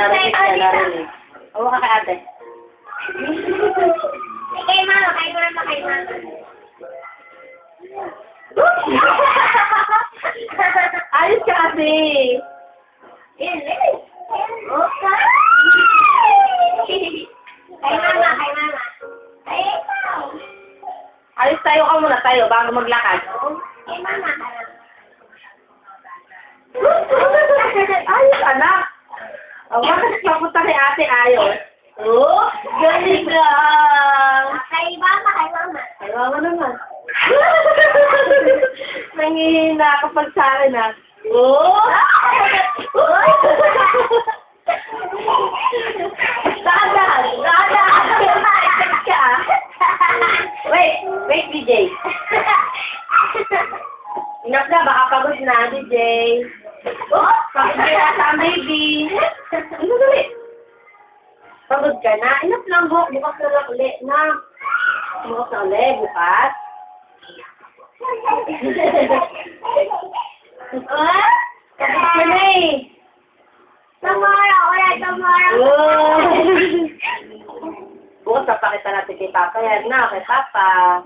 narinig ka, narinig. Oo ka kay ate. Kay mama, kay mama, kay mama. Ayos ka kasi. Okay. Kay mama, kay mama. Kay ikaw. Ayos tayo ka muna tayo bago maglakad. Kay mama. Ayos anak. O, bakit papunta kay ate ayos? Oh, galing ka. Kay mama, kay mama. Ay, mama naman. Nangihina kapag sa akin ha. Oh! Dahan-dahan! Dahan-dahan! Ka ah. Wait, DJ. Enough na, baka pagod na, DJ. Oh, pagod ka na ang baby. Ano dali? Pagod ka na? Enough lang, bukas na lang ulit na. Bukas na ulit, bukas. Pagod ka na eh. Tomorrow, tomorrow. Oh. Bukas papakita natin kay Papa yan na, kay Papa.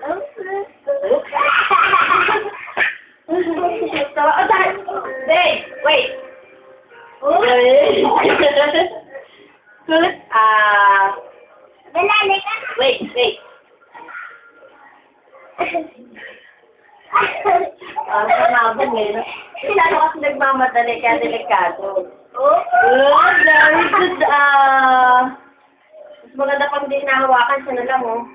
Oh, dahil. Wait. Sulit. Malalik ka. Wait. Nabong eh. Lalo kasi nagmamadali kaya delikado. Oh, very good. Mas maganda pang di nahawakan siya na lang, oh.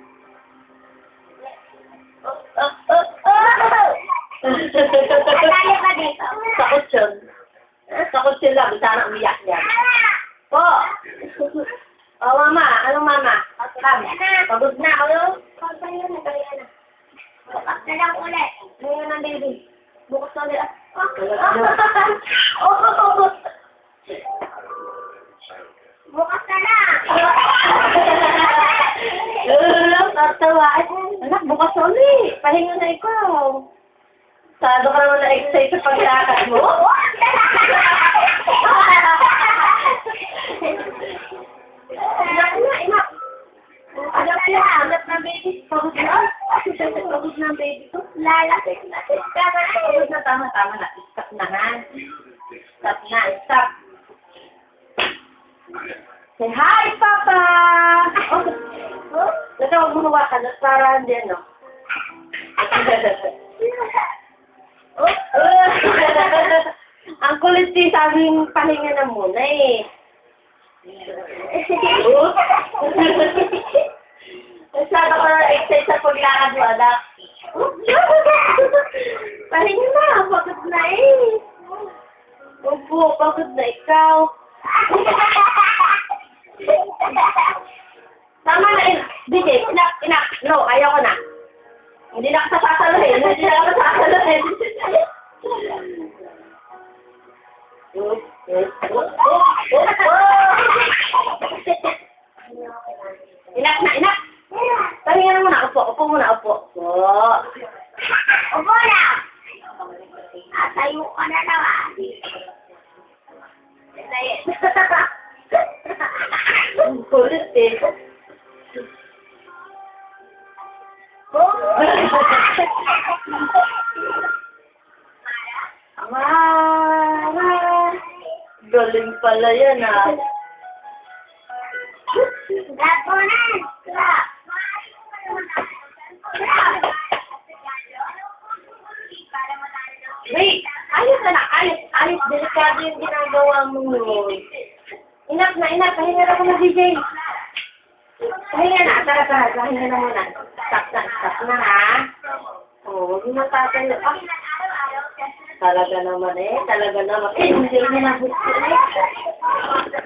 Matali ka dito. Takot yun. Takot yun lang. Sana umiyak niya. Po! Oh, mama. Anong mama? Pagod na. Ano? Kaya na. Bukas na lang ulit. Ngayon ang baby. Bukas na ulit. Bukas na lang. Tatawa. Anak, bukas na ulit. Pahinga na ikaw. Sado ka naman na-excite sa paglakad mo. Inak. Anak na baby. Pagod na. Pagod na baby ko. Lalasik na. Pagod na. Tama na. Stop na ha. Stop. Say hi, Papa! Oh, natawag mo hawakan at para hindi ano. Ang kulit din sabing pahinga na muna eh. Masyado ka na excited sa paglakad mo, anak. Pahinga na, pagod na eh. Opo, pagod na ikaw. Tama na yun. DJ, inak. No, ayoko na. Hindi na ka sasaluhin. Inak. Pahinga na muna. Upo muna. Upo na. Tayo ka na naman. Ang kulit eh. Mara. Galing pala yan ah. Gapunan. Wait, ayos na. Ayos. Delikado yung ginagawa mo yun. Inak. Pahinga na ko na, DJ. Pahinga na. Tara. Pahinga na muna. Stop na ha. Oh, huwag mo natatayo. Talaga naman eh. Hindi na gusto eh.